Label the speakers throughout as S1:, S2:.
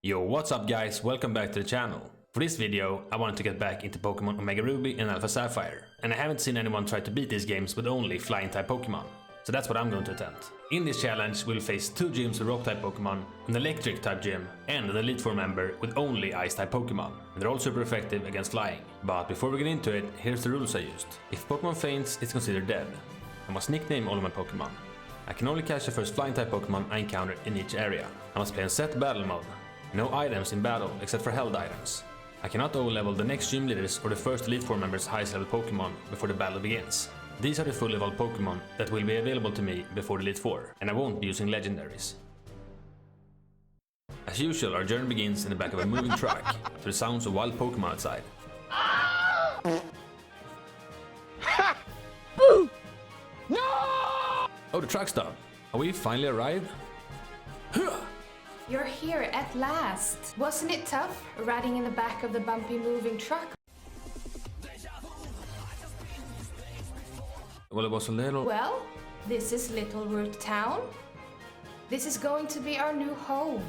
S1: Yo, what's up guys, welcome back to the channel. For this video, I wanted to get back into Pokemon Omega Ruby and Alpha Sapphire, and I haven't seen anyone try to beat these games with only flying type Pokemon, so that's what I'm going to attempt. In this challenge, we'll face 2 gyms with rock type Pokemon, an electric type gym, and an Elite Four member with only ice type Pokemon, and they're all super effective against flying. But before we get into it, here's the rules I used. If Pokemon faints, it's considered dead. I must nickname all of my Pokemon. I can only catch the first flying type Pokemon I encounter in each area. I must play in set battle mode. No items in battle except for held items. I cannot overlevel the next gym leaders or the first Elite Four members' highest level Pokemon before the battle begins. These are the full evolved Pokemon that will be available to me before the Elite Four, and I won't be using legendaries. As usual, our journey begins in the back of a moving truck to the sounds of wild Pokemon outside. Oh, the truck stopped. Are we finally arrived?
S2: You're here at last. Wasn't it tough, riding in the back of the bumpy moving truck?
S1: Well, it was a little...
S2: Well, this is Little Root Town. This is going to be our new home.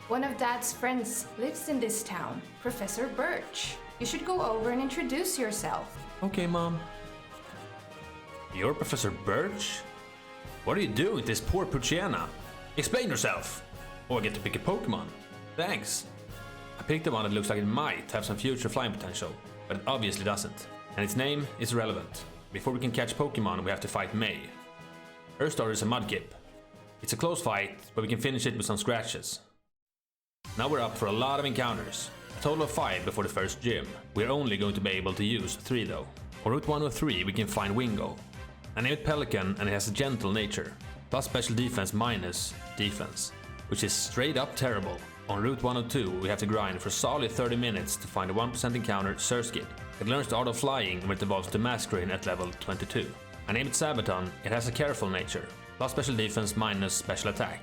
S2: One of Dad's friends lives in this town, Professor Birch. You should go over and introduce yourself.
S1: Okay, Mom. You're Professor Birch? What are you doing with this poor Poochyena? Explain yourself! Oh, I get to pick a Pokemon. Thanks. I picked the one that looks like it might have some future flying potential, but it obviously doesn't. And its name is irrelevant. Before we can catch Pokemon, we have to fight May. Her starter is a Mudkip. It's a close fight, but we can finish it with some scratches. Now we're up for a lot of encounters. A total of 5 before the first gym. We're only going to be able to use 3 though. On Route 103 we can find Wingo. I name it Pelican and it has a gentle nature. Plus special defense minus defense, which is straight up terrible. On Route 102 we have to grind for solid 30 minutes to find a 1% encounter Surskit. It learns the art of flying when it evolves to Masquerain at level 22. I name it Sabaton, it has a careful nature. Plus special defense minus special attack,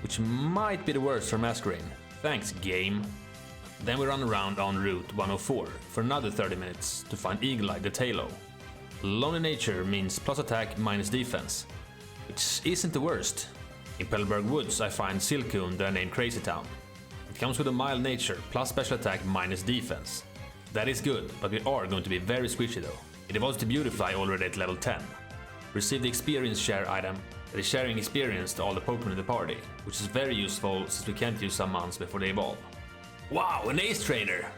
S1: which might be the worst for Masquerain. Thanks game. Then we run around on Route 104 for another 30 minutes to find Eagle-Eye the Tailo. Lonely nature means plus attack minus defense, which isn't the worst. In Petalburg Woods I find Silcoon that I named Crazy Town. It comes with a mild nature plus special attack minus defense. That is good, but we are going to be very squishy though. It evolves to Beautifly already at level 10. Receive the experience share item that is sharing experience to all the Pokemon in the party, which is very useful since we can't use some months before they evolve. Wow, an Ace Trainer!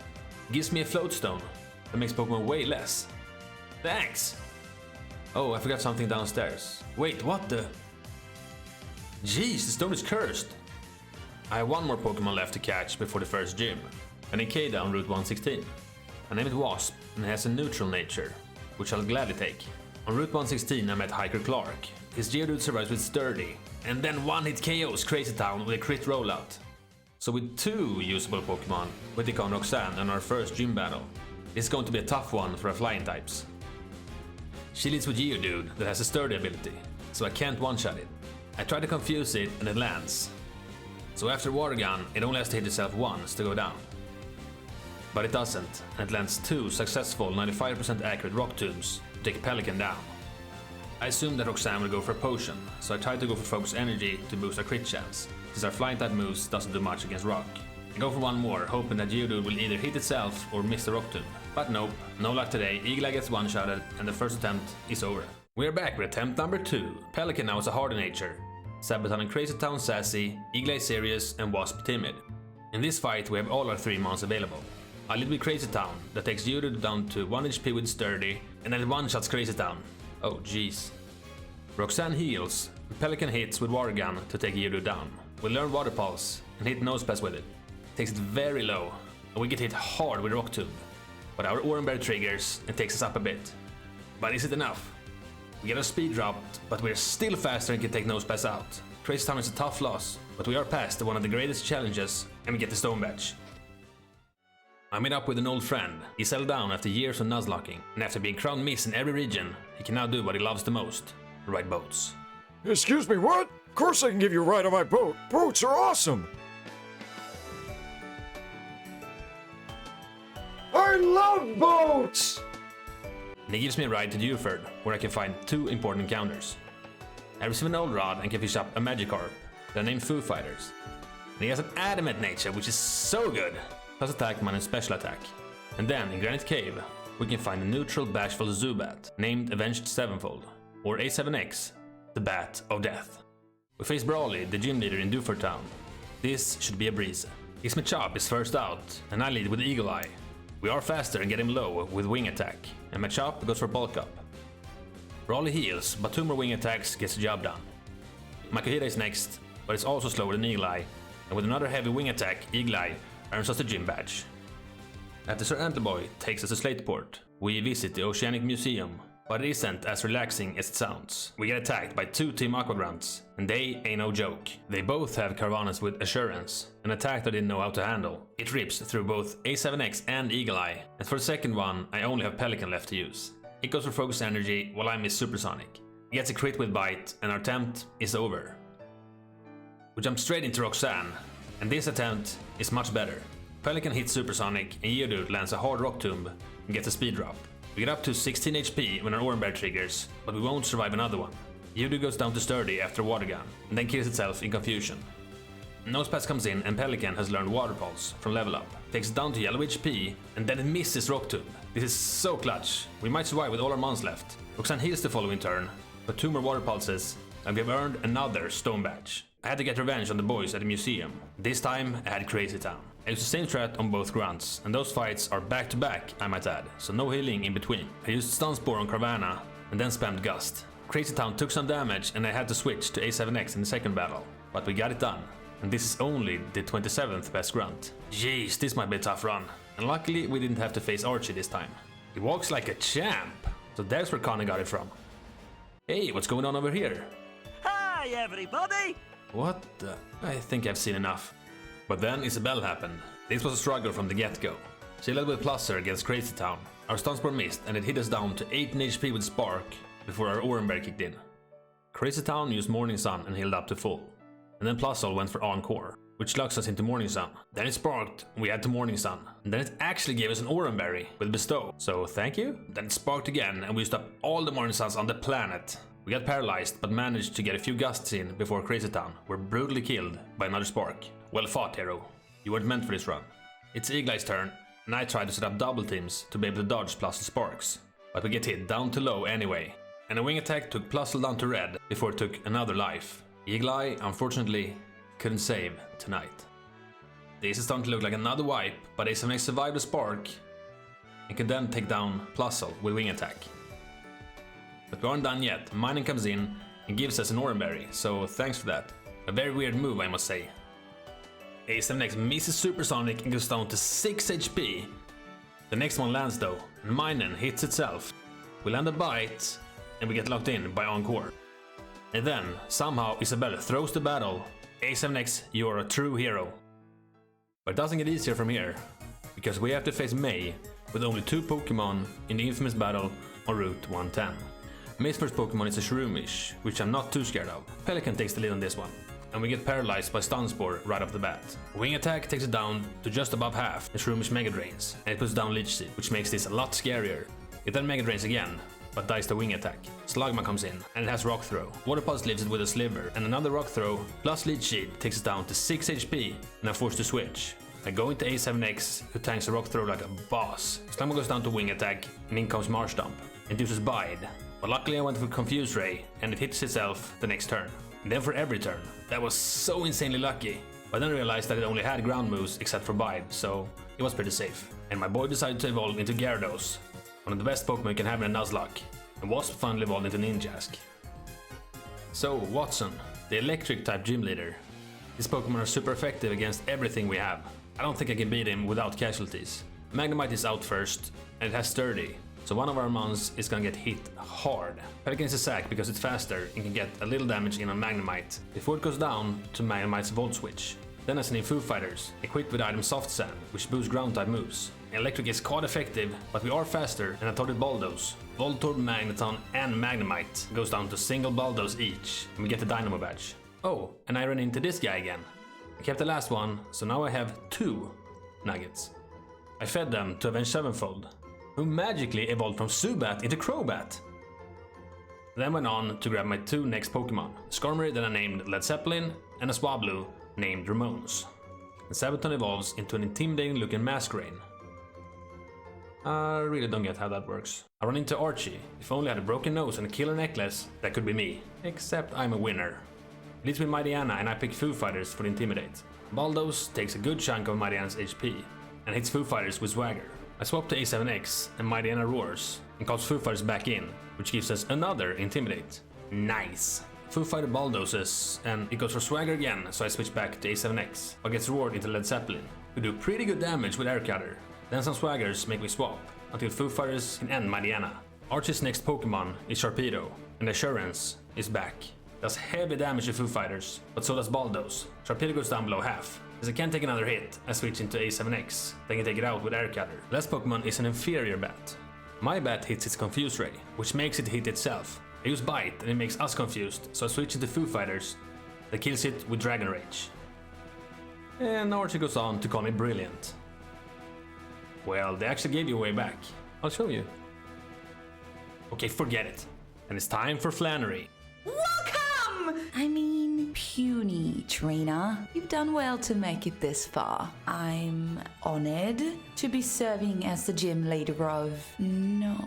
S1: Gives me a Float Stone that makes Pokemon way less. Thanks! Oh, I forgot something downstairs. Wait, what the? Jeez, the stone is cursed! I have 1 more Pokemon left to catch before the first gym. An Ikeda on Route 116. I name it Wasp and it has a neutral nature, which I'll gladly take. On Route 116 I met Hiker Clark. His Geodude survives with Sturdy, and then one-hit KOs Crazy Town with a crit rollout. So with 2 usable Pokemon, we take on Roxanne in our first gym battle. This is going to be a tough one for our flying types. She leads with Geodude that has a Sturdy ability, so I can't one-shot it. I try to confuse it and it lands. So after Water Gun, it only has to hit itself once to go down. But it doesn't, and it lands 2 successful 95% accurate Rock Tombs to take Pelican down. I assume that Roxanne will go for a potion, so I try to go for Focus Energy to boost our crit chance, since our flying type moves doesn't do much against rock. I go for 1 more, hoping that Geodude will either hit itself or miss the Rock Tomb. But nope, no luck today, Eagle-Eye gets one-shotted and the first attempt is over. We're back with attempt number 2. Pelican now is a harder nature. Sabaton and Crazy Town sassy, Eagle-Eye serious and Wasp timid. In this fight we have all our 3 mons available. I lead with Crazy Town that takes Geodude down to 1 HP with Sturdy and then it one-shots Crazy Town. Oh jeez. Roxanne heals, and Pelican hits with Water Gun to take Geodude down. We learn Water Pulse and hit Nose Pass with it. Takes it very low, and we get hit hard with Rock Tomb. But our Orenberg triggers and takes us up a bit. But is it enough? We get our speed dropped, but we're still faster and can take Nose Pass out. Crazy Town is a tough loss, but we are past one of the greatest challenges and we get the Stone Badge. I meet up with an old friend. He settled down after years of Nuzlocking, and after being crowned Miss in every region, he can now do what he loves the most: ride boats.
S3: Excuse me, what? Of course I can give you a ride on my boat. Boats are awesome! I love boats!
S1: And he gives me a ride to Dewford, where I can find 2 important encounters. I receive an old rod and can fish up a Magikarp. They're named Foo Fighters. And he has an adamant nature, which is so good. Plus attack minus special attack. And then in Granite Cave, we can find a neutral bashful Zubat named Avenged Sevenfold, or A7X, the Bat of Death. We face Brawley, the gym leader in Dewford Town. This should be a breeze. His Machop is first out, and I lead with Eagle Eye. We are faster and get him low with Wing Attack, and Machop goes for Bulk Up. Brawley heals, but 2 more Wing Attacks gets the job done. Makuhita is next, but it's also slower than Eagle Eye, and with another heavy Wing Attack, Eagle Eye earns us the gym badge. After Sir Antlerboy takes us to Slateport, we visit the Oceanic Museum, but it isn't as relaxing as it sounds. We get attacked by 2 Team Aqua Grunts, and they ain't no joke. They both have Caravanas with Assurance, an attack that I didn't know how to handle. It rips through both A7X and Eagle Eye, and for the second one I only have Pelican left to use. It goes for Focus Energy while I miss Supersonic. He gets a crit with Bite, and our attempt is over. We jump straight into Roxanne, and this attempt is much better. Pelican hits Supersonic, and Geodude lands a hard Rock Tomb and gets a speed drop. We get up to 16 HP when our Oran Bear triggers, but we won't survive another one. Geodude goes down to Sturdy after a Water Gun, and then kills itself in confusion. Nosepass comes in, and Pelican has learned Water Pulse from Level Up. Takes it down to yellow HP, and then it misses Rock Tomb. This is so clutch. We might survive with all our mons left. Roxanne heals the following turn, but 2 more Water Pulses, and we have earned another Stone Badge. I had to get revenge on the boys at the museum. This time I had Crazy Town. I used the same strat on both grunts, and those fights are back to back, I might add, so no healing in between. I used Stun Spore on Carvana, and then spammed Gust. Crazy Town took some damage, and I had to switch to A7X in the second battle, but we got it done. And this is only the 27th best grunt. Jeez, this might be a tough run. And luckily we didn't have to face Archie this time. He walks like a champ, so there's where Connor got it from. Hey, what's going on over here?
S4: Hi everybody!
S1: What the? I think I've seen enough. But then Isabelle happened. This was a struggle from the get-go. She led with Pluser against Crazy Town. Our Stun Spore missed, and it hit us down to 18 HP with Spark before our Oran Bear kicked in. Crazy Town used Morning Sun and healed up to full. And then Plusle went for Encore, which locks us into Morning Sun. Then it sparked, and we had to Morning Sun. And then it actually gave us an Oran Berry with Bestow, so thank you. Then it sparked again, and we used up all the Morning Suns on the planet. We got paralyzed, but managed to get a few gusts in before Crazy Town were brutally killed by another Spark. Well fought, hero. You weren't meant for this run. It's Eagle Eye's turn, and I tried to set up double teams to be able to dodge Plusle Sparks. But we get hit down to low anyway. And a Wing Attack took Plusle down to red before it took another life. Eagle Eye, unfortunately, couldn't save tonight. This is starting to look like another wipe, but A7X survived the Spark and can then take down Plusle with Wing Attack. But we aren't done yet. Mining comes in and gives us an Oran Berry, so thanks for that. A very weird move, I must say. A7X misses Supersonic and goes down to 6 HP. The next one lands though, and Minen hits itself. We land a Bite, and we get locked in by Encore. And then, somehow, Isabelle throws the battle. A7X, you're a true hero. But it doesn't get easier from here, because we have to face May with only 2 Pokemon in the infamous battle on Route 110. May's first Pokemon is a Shroomish, which I'm not too scared of. Pelican takes the lead on this one, and we get paralyzed by Stun Spore right off the bat. Wing Attack takes it down to just above half, and Shroomish Mega Drains, and it puts down Leech Seed, which makes this a lot scarier. It then Mega Drains again, but dies the Wing Attack. Slugma comes in, and it has Rock Throw. Water Pulse leaves it with a Sliver, and another Rock Throw plus Leech Seed takes it down to 6 HP, and I'm forced to switch. I go into A7X, who tanks a Rock Throw like a boss. Slugma goes down to Wing Attack, and in comes Marsh Dump. Induces Bide, but luckily I went for Confuse Ray, and it hits itself the next turn. And then for every turn. That was so insanely lucky. But then I realized that it only had ground moves except for Bide, so it was pretty safe. And my boy decided to evolve into Gyarados, one of the best Pokemon you can have in a Nuzlocke, and Wasp finally evolved into Ninjask. So, Watson, the electric type gym leader. These Pokemon are super effective against everything we have. I don't think I can beat him without casualties. Magnemite is out first, and it has Sturdy, so one of our mons is gonna get hit hard. Pelican is a sack because it's faster and can get a little damage in on Magnemite before it goes down to Magnemite's Volt Switch. Then as in Foo Fighters, equipped with item Soft Sand, which boosts ground type moves. Electric is quite effective, but we are faster and I thought it Bulldoze. Voltorb, Magneton and Magnemite goes down to single Bulldoze each, and we get the Dynamo badge. Oh, and I ran into this guy again. I kept the last one, so now I have 2 nuggets. I fed them to Avenged Sevenfold, who magically evolved from Zubat into Crobat. Then went on to grab my 2 next Pokemon, Skarmory that I named Led Zeppelin, and a Swablu named Ramones. And Sabaton evolves into an intimidating looking masquerade. I really don't get how that works. I run into Archie. If only I had a broken nose and a killer necklace, that could be me. Except I'm a winner. It leads with Mightyana and I pick Foo Fighters for the Intimidate. Baldos takes a good chunk of Mightyana's HP and hits Foo Fighters with Swagger. I swap to A7X and Mightyana roars and calls Foo Fighters back in, which gives us another Intimidate. Nice! Foo Fighter baldoses and it goes for Swagger again, so I switch back to A7X, but gets roared into Led Zeppelin. We do pretty good damage with Air Cutter. Then some Swaggers make me swap, until Foo Fighters can end Mightyana. Archie's next Pokemon is Sharpedo, and Assurance is back. Does heavy damage to Foo Fighters, but so does Baldos. Sharpedo goes down below half. As I can't take another hit, I switch into A7X, then can take it out with Air Cutter. Last Pokemon is an inferior bat. My bat hits its Confuse Ray, which makes it hit itself. I use Bite and it makes us confused, so I switch into Foo Fighters that kills it with Dragon Rage. And Archie goes on to call me brilliant. Well, they actually gave you a way back. I'll show you. Okay, forget it. And it's time for Flannery.
S5: Welcome! I mean, puny trainer. You've done well to make it this far. I'm honored to be serving as the gym leader of... No.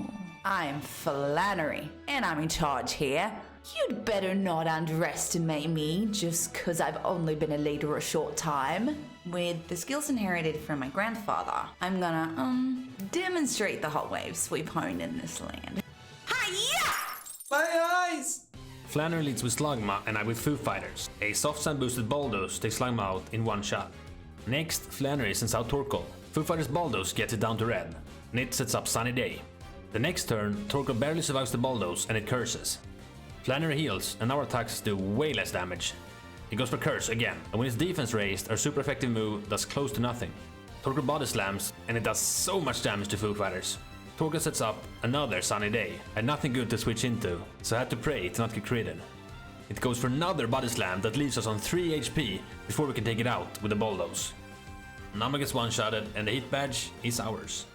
S5: I'm Flannery, and I'm in charge here. You'd better not underestimate me just cause I've only been a leader a short time. With the skills inherited from my grandfather, I'm gonna, demonstrate the hot waves we've honed in this land. Hiya!
S6: My eyes!
S1: Flannery leads with Slugma and I with Foo Fighters. A soft sand boosted Baldos takes Slugma out in one shot. Next, Flannery sends out Torkoal. Foo Fighters Baldos gets it down to red, and it sets up Sunny Day. The next turn, Torkoal barely survives the Baldos and it curses. Flannery heals and our attacks do way less damage. He goes for Curse again, and when his defense raised, our super effective move does close to nothing. Torkoal body slams and it does so much damage to Foo Fighters. Torkoal sets up another Sunny Day. I had nothing good to switch into, so I had to pray to not get critted. It goes for another body slam that leaves us on 3 HP before we can take it out with the Baldos. Nama gets one-shotted and the hit badge is ours.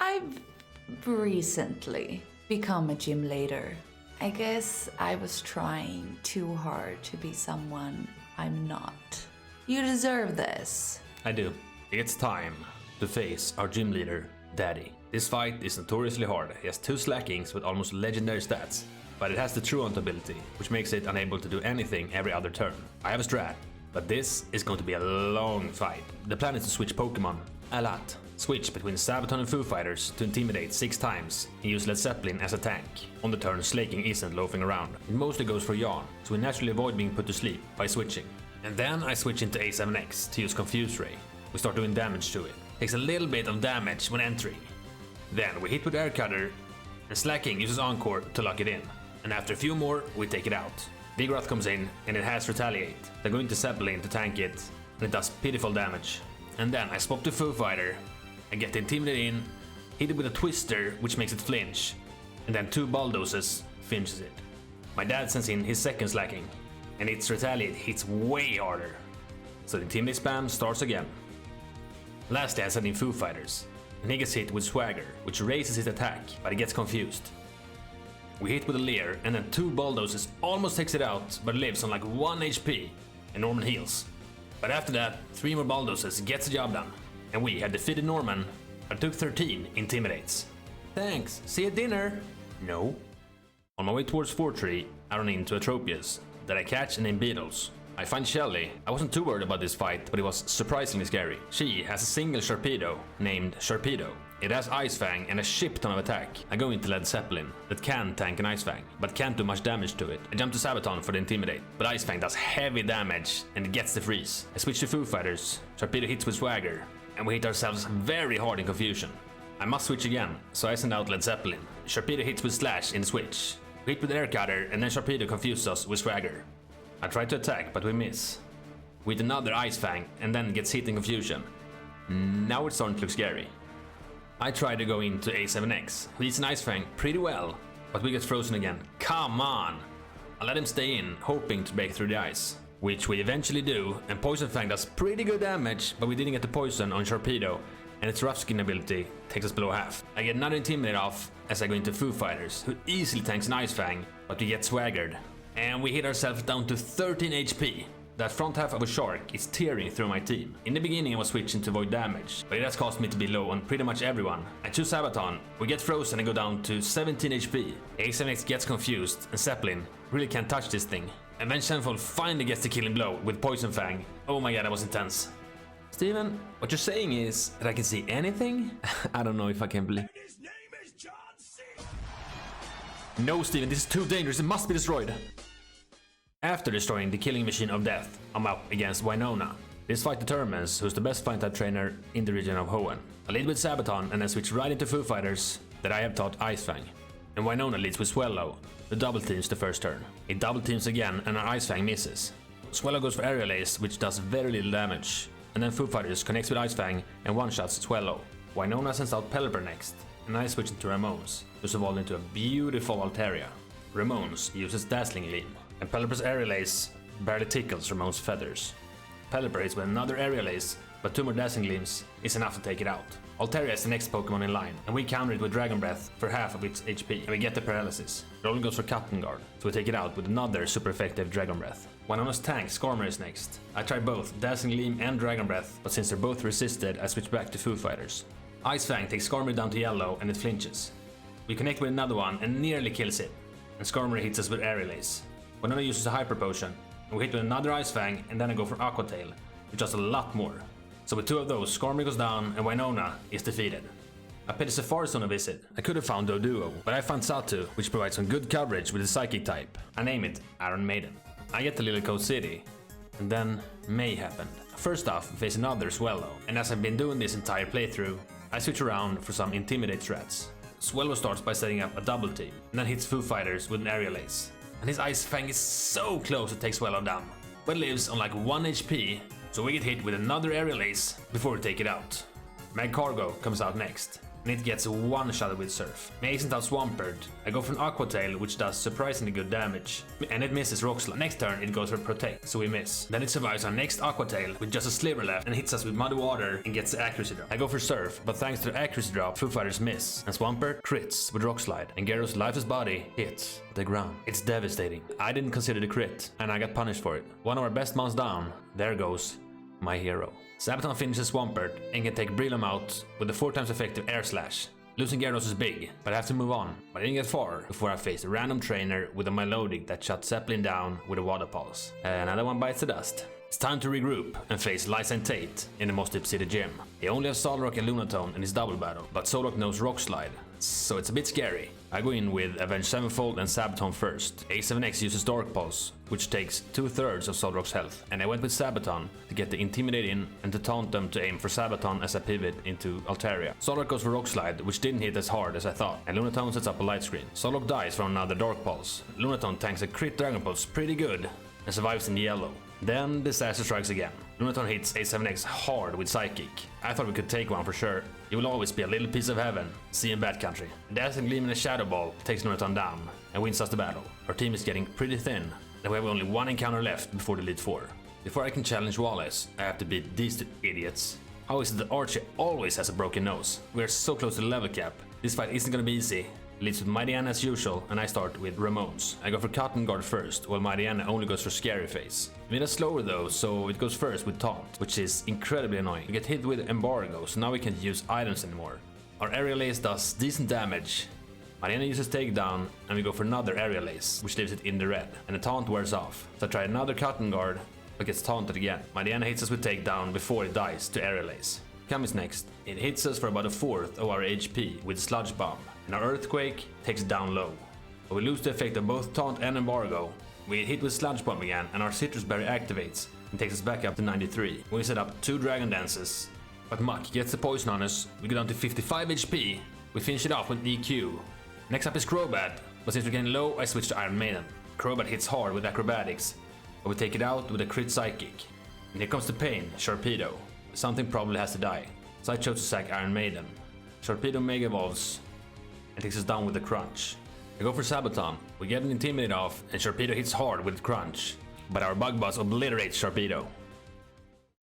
S5: I've recently become a gym leader. I guess I was trying too hard to be someone I'm not. You deserve this.
S1: I do. It's time to face our gym leader, Daddy. This fight is notoriously hard. He has 2 slackings with almost legendary stats, but it has the Truant ability, which makes it unable to do anything every other turn. I have a strat, but this is going to be a long fight. The plan is to switch Pokemon a lot. Switch between Sabaton and Foo Fighters to intimidate 6 times and use Led Zeppelin as a tank. On the turn, Slaking isn't loafing around. It mostly goes for Yawn, so we naturally avoid being put to sleep by switching. And then I switch into A7X to use Confuse Ray. We start doing damage to it. Takes a little bit of damage when entering. Then we hit with Air Cutter, and Slaking uses Encore to lock it in. And after a few more, we take it out. Vigoroth comes in, and it has Retaliate. Then go into Zeppelin to tank it, and it does pitiful damage. And then I swap to Foo Fighter, and get the Intimidate in, hit it with a Twister, which makes it flinch, and then 2 Baldoses finishes it. My dad sends in his second slacking, and its Retaliate hits way harder. So the Intimidate spam starts again. Lastly I send in Foo Fighters, and he gets hit with Swagger, which raises his attack, but he gets confused. We hit with a Leer, and then 2 Baldoses almost takes it out, but lives on like 1 HP, and Norman heals. But after that, 3 more Baldoses gets the job done. And we had defeated Norman, and took 13 Intimidates. Thanks, see you at dinner! No. On my way towards Fortree, I run into Atropius, that I catch and name Beetles. I find Shelly. I wasn't too worried about this fight, but it was surprisingly scary. She has a single Sharpedo, named Sharpedo. It has Ice Fang and a shit ton of attack. I go into Led Zeppelin, that can tank an Ice Fang, but can't do much damage to it. I jump to Sabaton for the Intimidate, but Ice Fang does heavy damage, and it gets the freeze. I switch to Foo Fighters, Sharpedo hits with Swagger, and we hit ourselves very hard in confusion. I must switch again, so I send out Led Zeppelin. Sharpedo hits with Slash in the switch. We hit with Air Cutter, and then Sharpedo confuses us with Swagger. I try to attack, but we miss. We hit another Ice Fang, and then gets hit in confusion. Now it's starting to look scary. I try to go into A7X, who hits an Ice Fang pretty well, but we get frozen again. Come on! I let him stay in, hoping to break through the ice. Which we eventually do, and Poison Fang does pretty good damage, but we didn't get the poison on Sharpedo, and its Rough Skin ability takes us below half. I get another Intimidate off as I go into Foo Fighters, who easily tanks an Ice Fang, but we get Swaggered. And we hit ourselves down to 13 HP. That front half of a shark is tearing through my team. In the beginning I was switching to avoid damage, but it has caused me to be low on pretty much everyone. I choose Sabaton, we get frozen and go down to 17 HP. A7X gets confused and Zeppelin really can't touch this thing. And then Shenfold finally gets the killing blow with Poison Fang. Oh my god, that was intense. Steven, what you're saying is that I can see anything? I don't know if I can believe.
S4: His name is John C.
S1: No, Steven, this is too dangerous, it must be destroyed. After destroying the killing machine of death, I'm up against Winona. This fight determines who's the best fight type trainer in the region of Hoenn. I lead with Sabaton and then switch right into Foo Fighters that I have taught Ice Fang. And Winona leads with Swellow, who double teams the first turn. It double teams again and our Ice Fang misses. Swellow goes for Aerial Ace, which does very little damage. And then Foo Fighters connects with Ice Fang and one-shots Swellow. Winona sends out Pelipper next, and I switch into Ramones, who's evolved into a beautiful Altaria. Ramones uses Dazzling Gleam, and Pelipper's Aerial Ace barely tickles Ramone's feathers. Pelipper hits with another Aerial Ace, but 2 more Dazzling Gleams is enough to take it out. Altaria is the next Pokemon in line, and we counter it with Dragon Breath for half of its HP, and we get the paralysis. It only goes for Cotton Guard, so we take it out with another super effective Dragon Breath. Winona's tank, Skarmory, is next. I try both Dazzling Gleam and Dragon Breath, but since they're both resisted, I switch back to Foo Fighters. Ice Fang takes Skarmory down to yellow, and it flinches. We connect with another one and nearly kills it, and Skarmory hits us with Aerial Ace. Winona uses a Hyper Potion, and we hit with another Ice Fang, and then I go for Aqua Tail, which does a lot more. So with 2 of those, Skarmory goes down, and Winona is defeated. I paid the Safari Zone a visit. I could have found Doduo, but I found Satu, which provides some good coverage with the Psychic type. I name it Iron Maiden. I get to Lilycode City, and then May happened. First off, we face another Swellow, and as I've been doing this entire playthrough, I switch around for some Intimidate strats. Swellow starts by setting up a double team, and then hits Foo Fighters with an Aerial Ace. And his Ice Fang is so close to take Swellow down, but lives on like 1 HP, so we get hit with another Aerial Ace before we take it out. Magcargo comes out next, and it gets one-shotted with Surf. May isn't out Swampert. I go for an Aqua Tail, which does surprisingly good damage, and it misses Rock Slide. Next turn it goes for Protect, so we miss. Then it survives our next Aqua Tail with just a sliver left and hits us with Muddy Water and gets the accuracy drop. I go for Surf, but thanks to the accuracy drop, Foo Fighters miss, and Swampert crits with Rock Slide, and Gyarados lifeless body hits the ground. It's devastating. I didn't consider the crit, and I got punished for it. One of our best mounts down, there goes my hero. Sabaton finishes Swampert and can take Breloom out with the 4 times effective Air Slash. Losing Gyarados is big, but I have to move on. But I didn't get far before I faced a random trainer with a Melodic that shut Zeppelin down with a Water Pulse. Another one bites the dust. It's time to regroup and face Lysa and Tate in the Mostip City gym. He only has Solrock and Lunatone in his double battle, but Solrock knows Rock Slide, so it's a bit scary. I go in with Avenge Sevenfold and Sabaton first. A7X uses Dark Pulse, which takes 2/3 of Solrock's health, and I went with Sabaton to get the Intimidate in and to taunt them to aim for Sabaton as I pivot into Altaria. Solrock goes for Rock Slide, which didn't hit as hard as I thought, and Lunatone sets up a light screen. Solrock dies from another Dark Pulse. Lunatone tanks a crit Dragon Pulse pretty good and survives in yellow. Then disaster strikes again. Lunatone hits A7X hard with Psychic. I thought we could take one for sure. It will always be a little piece of heaven. See in Bad Country. Dazzling Gleam and a Shadow Ball takes Lunatone down and wins us the battle. Our team is getting pretty thin, and we have only 1 encounter left before the lead 4. Before I can challenge Wallace, I have to beat these 2 idiots. How is it that Archie always has a broken nose? We are so close to the level cap. This fight isn't gonna be easy. It leads with Mighty Anna as usual, and I start with Ramones. I go for Cotton Guard first, while Mighty Anna only goes for Scary Face. Mina slower though, so it goes first with Taunt, which is incredibly annoying. We get hit with Embargo, so now we can't use items anymore. Our Aerial Ace does decent damage. Mighty Anna uses Takedown, and we go for another Aerial Ace, which leaves it in the red, and the Taunt wears off. So I try another Cotton Guard, but gets taunted again. Mighty Anna hits us with Takedown before it dies to Aerial Ace. Come is next. It hits us for about 1/4 of our HP with Sludge Bomb, and our Earthquake takes it down low. But we lose the effect of both Taunt and Embargo. We get hit with Sludge Bomb again, and our Citrus Berry activates and takes us back up to 93. We set up 2 Dragon Dances, but Muck gets the poison on us. We go down to 55 HP. We finish it off with EQ. Next up is Crobat, but since we're getting low, I switch to Iron Maiden. Crobat hits hard with Acrobatics, but we take it out with a crit Psychic. And here comes the pain, Sharpedo. Something probably has to die, so I chose to sack Iron Maiden. Sharpedo Mega Evolves and takes us down with a Crunch. I go for Sabaton. We get an Intimidate off, and Sharpedo hits hard with Crunch, but our Bug Buzz obliterates Sharpedo.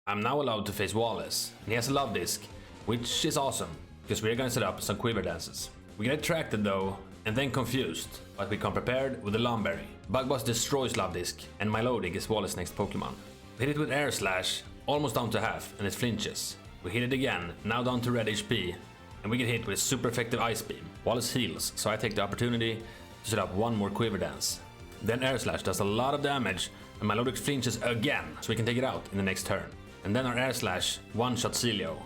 S1: I'm now allowed to face Wallace, and he has a Love Disc, which is awesome, because we're gonna set up some Quiver Dances. We get attracted though, and then confused, but we come prepared with a Lumberry. Bug Buzz destroys Love Disc, and Milotic is Wallace's next Pokemon. We hit it with Air Slash, almost down to half, and it flinches. We hit it again, now down to red HP, and we get hit with a super effective Ice Beam. Wallace heals, so I take the opportunity to set up one more Quiver Dance. Then Air Slash does a lot of damage, and my Lodix flinches again, so we can take it out in the next turn. And then our Air Slash one-shots Celio,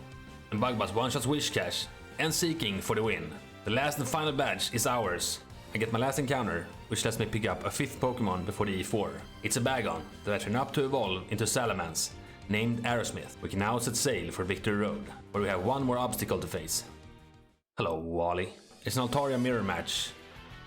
S1: and Bug Buzz one-shots Wishcash, and Seeking for the win. The last and final badge is ours. I get my last encounter, which lets me pick up a 5th Pokemon before the E4. It's a Bagon that I train up to evolve into Salamence, named Aerosmith. We can now set sail for Victory Road, where we have one more obstacle to face. Hello, Wally. It's an Altaria mirror match,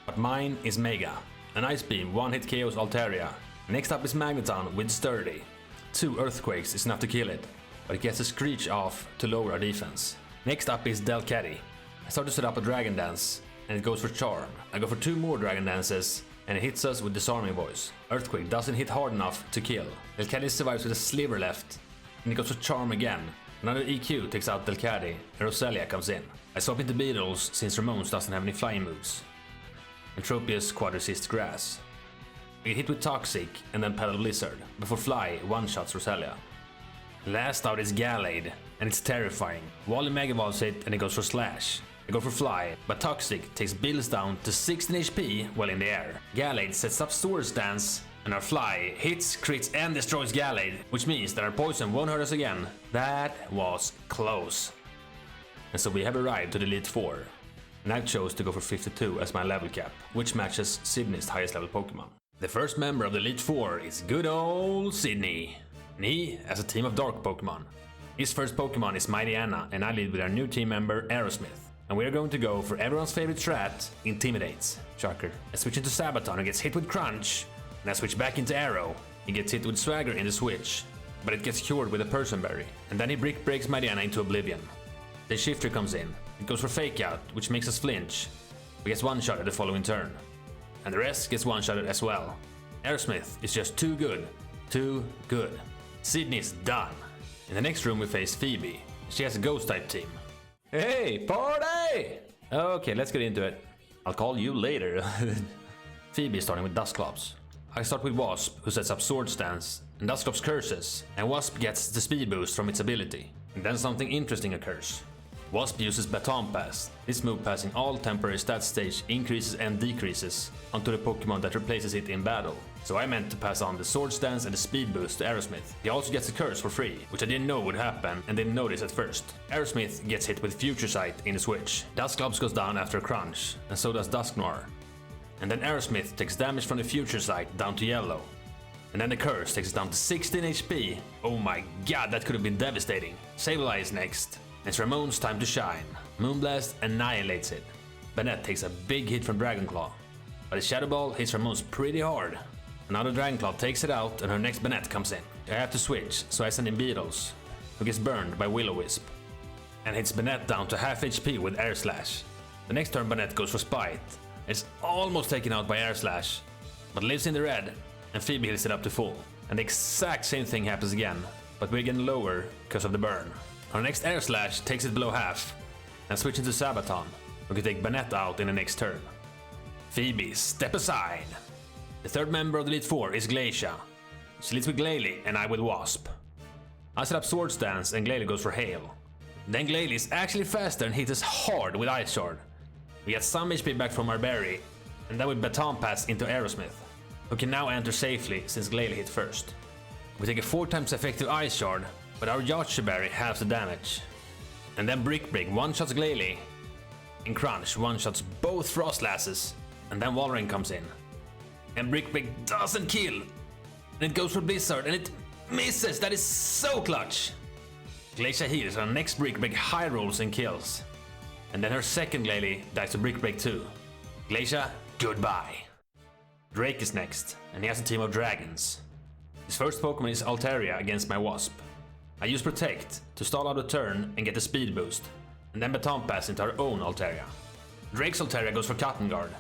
S1: but mine is Mega. An Ice Beam one-hit KOs Altaria. Next up is Magneton with Sturdy. 2 Earthquakes is enough to kill it, but it gets a Screech off to lower our defense. Next up is Delcatty. I start to set up a Dragon Dance, and it goes for Charm. I go for 2 more Dragon Dances, and it hits us with Disarming Voice. Earthquake doesn't hit hard enough to kill. Delcatty survives with a sliver left, and it goes for Charm again. Another EQ takes out Delcatty, and Roselia comes in. I swap into Beetles since Ramones doesn't have any flying moves. And Tropius quadresists Grass. We get hit with Toxic, and then Paddle Blizzard, before Fly one-shots Roselia. Last out is Gallade, and it's terrifying. Wally Mega Evolves it, and it goes for Slash. I go for Fly, but Toxic takes Bills down to 16 HP while in the air. Gallade sets up Swords Dance, and our Fly hits, crits, and destroys Gallade, which means that our poison won't hurt us again. That was close. And so we have arrived to the Elite Four, and I chose to go for 52 as my level cap, which matches Sydney's highest level Pokemon. The first member of the Elite Four is good old Sydney, and he has a team of dark Pokemon. His first Pokemon is Mighty Anna, and I lead with our new team member Aerosmith. And we are going to go for everyone's favorite strat, Intimidates. Shocker. I switch into Sabaton, who gets hit with Crunch, and I switch back into Arrow. He gets hit with Swagger in the switch, but it gets cured with a Person Berry, and then he Brick Breaks Mighty Anna into Oblivion. The Shifter comes in. It goes for Fake Out, which makes us flinch. We get one-shotted the following turn. And the rest gets one-shotted as well. Aerosmith is just too good. Too good. Sydney's done. In the next room we face Phoebe. She has a Ghost-type team. Hey, party! Okay, let's get into it. I'll call you later. Phoebe is starting with Dusclops. I start with Wasp, who sets up Sword Stance, and Dusclops curses, and Wasp gets the speed boost from its ability. And then something interesting occurs. Wasp uses Baton Pass. This move passing all temporary stat stage increases and decreases onto the Pokemon that replaces it in battle. So I meant to pass on the Sword Stance and the Speed Boost to Aerosmith. He also gets a curse for free, which I didn't know would happen and didn't notice at first. Aerosmith gets hit with Future Sight in the switch. Dusclops goes down after a crunch, and so does Dusknoir. And then Aerosmith takes damage from the Future Sight down to yellow. And then the curse takes us down to 16 HP. Oh my god, that could have been devastating. Sableye is next. It's Ramon's time to shine. Moonblast annihilates it. Banette takes a big hit from Dragonclaw, but his Shadow Ball hits Ramon's pretty hard. Another Dragonclaw takes it out and her next Banette comes in. I have to switch, so I send in Beetles, who gets burned by Will-O-Wisp, and hits Banette down to half HP with Air Slash. The next turn Banette goes for Spite. It's almost taken out by Air Slash, but lives in the red, and Phoebe heals it up to full. And the exact same thing happens again, but we're getting lower because of the burn. Our next Air Slash takes it below half, and switch into Sabaton, who can take Banette out in the next turn. Phoebe, step aside! The third member of the Elite Four is Glacia. She leads with Glalie, and I with Wasp. I set up Sword Stance, and Glalie goes for Hail. Then Glalie is actually faster and hits us hard with Ice Shard. We get some HP back from our berry, and then we Baton Pass into Aerosmith, who can now enter safely since Glalie hit first. We take a 4 times effective Ice Shard, but our Yache Berry halves the damage. And then Brick Break one-shots Glalie, and Crunch one-shots both Frostlasses, and then Walrein comes in. And Brick Break doesn't kill, and it goes for Blizzard, and it misses. That is so clutch! Glacia heals, our next Brick Break high rolls and kills. And then her second Glalie dies to Brick Break too. Glacia, goodbye. Drake is next, and he has a team of dragons. His first Pokemon is Altaria against my Wasp. I use Protect to stall out a turn and get a speed boost, and then Baton Pass into our own Altaria. Drake's Altaria goes for Cotton Guard,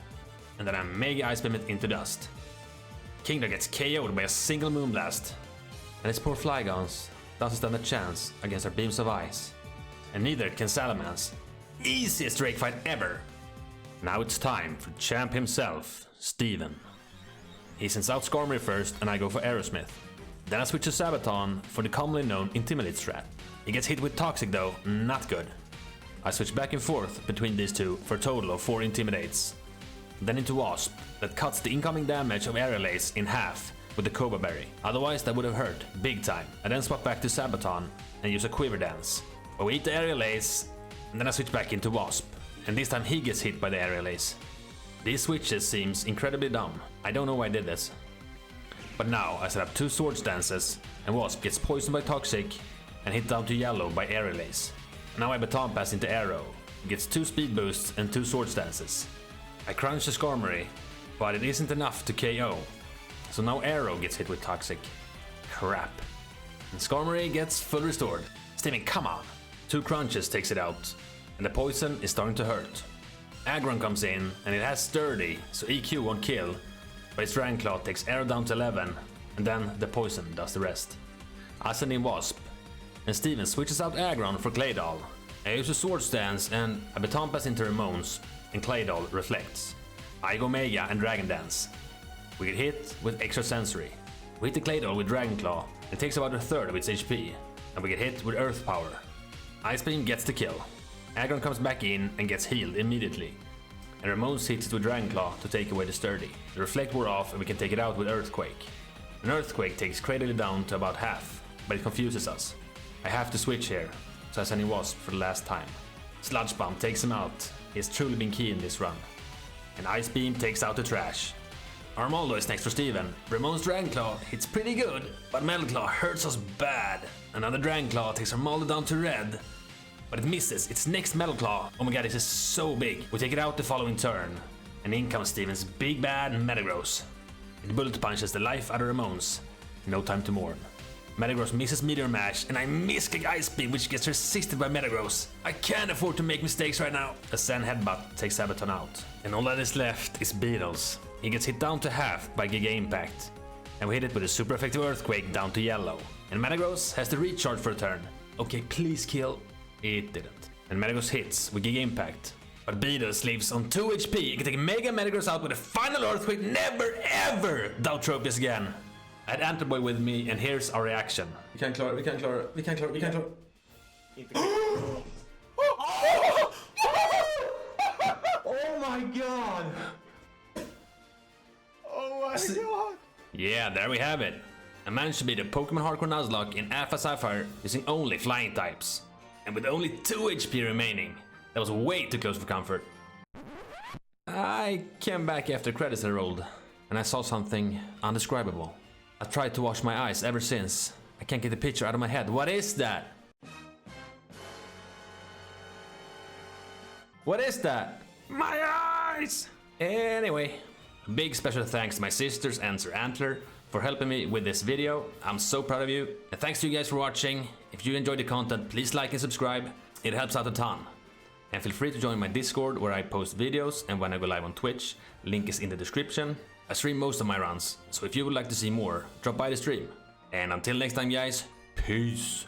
S1: and then I Mega Ice Beam it into dust. Kingdra gets KO'd by a single Moonblast, and his poor Flygons doesn't stand a chance against our Beams of Ice. And neither can Salamence. Easiest Drake fight ever! Now it's time for the champ himself, Steven. He sends out Skarmory first, and I go for Aerosmith. Then I switch to Sabaton for the commonly known Intimidate strat. He gets hit with Toxic though, not good. I switch back and forth between these two for a total of 4 Intimidates. Then into Wasp, that cuts the incoming damage of Aerial Ace in half with the Cobra Berry. Otherwise that would have hurt, big time. I then swap back to Sabaton and use a Quiver Dance. But we eat the Aerial Ace, and then I switch back into Wasp. And this time he gets hit by the Aerial Ace. These switches seems incredibly dumb. I don't know why I did this. But now I set up 2 Swords Dances, and Wasp gets poisoned by Toxic and hit down to yellow by Aerial Ace. Now I Baton Pass into Arrow, he gets 2 Speed Boosts and 2 Swords Dances. I crunch the Skarmory, but it isn't enough to KO. So now Arrow gets hit with Toxic. Crap. And Skarmory gets full restored. Steven, come on! 2 crunches takes it out, and the poison is starting to hurt. Aggron comes in, and it has Sturdy, so EQ won't kill, but its Dragon Claw takes Arrow down to 11, and then the poison does the rest. I send in Wasp, and Steven switches out Aggron for Claydol. I use a Sword Stance and a Baton Pass into Ramones, and Claydol reflects. I go Mega and Dragon Dance. We get hit with Extra Sensory. We hit the Claydol with Dragon Claw, it takes about a third of its HP, and we get hit with Earth Power. Ice Beam gets the kill. Aggron comes back in and gets healed immediately. And Ramones hits it with Dragon Claw to take away the Sturdy. The Reflect wore off and we can take it out with Earthquake. An Earthquake takes Cradily down to about half, but it confuses us. I have to switch here, so I send in Wasp for the last time. Sludge Bomb takes him out. He has truly been key in this run. And Ice Beam takes out the trash. Armaldo is next for Steven. Ramone's Dragon Claw hits pretty good, but Metal Claw hurts us bad. Another Dragon Claw takes Armaldo down to red, but it misses its next Metal Claw. Oh my god, this is so big. We take it out the following turn, and in comes Steven's big bad Metagross. It bullet punches the life out of Ramones. No time to mourn. Metagross misses Meteor Mash, and I miss Kick Ice Beam, which gets resisted by Metagross. I can't afford to make mistakes right now. A Zen Headbutt takes Sabaton out, and all that is left is Beetles. He gets hit down to half by Giga Impact, and we hit it with a super effective Earthquake down to yellow. And Metagross has to recharge for a turn. Okay, please kill. It didn't. And Metagross hits with Giga Impact. But Beetles leaves on 2 HP. You can take Mega Metagross out with a final Earthquake. Never ever doubt Tropius again. I had Antlerboy with me, and here's our reaction.
S6: Vi kan klara det, vi kan klara det, vi kan klara det, vi kan klara det. Oh my god!
S3: Oh my god!
S1: Yeah, there we have it. I managed to beat a Pokemon Hardcore Nuzlocke in Alpha Sapphire using only flying types. And with only 2 HP remaining. That was way too close for comfort. I came back after credits had rolled, and I saw something undescribable. I've tried to wash my eyes ever since. I can't get the picture out of my head. What is that? What is that? My eyes! Anyway, a big special thanks to my sisters and Sir Antler for helping me with this video. I'm so proud of you. And thanks to you guys for watching. If you enjoyed the content, please like and subscribe. It helps out a ton. And feel free to join my Discord where I post videos and when I go live on Twitch. Link is in the description. I stream most of my runs, so if you would like to see more, drop by the stream. And until next time guys, peace!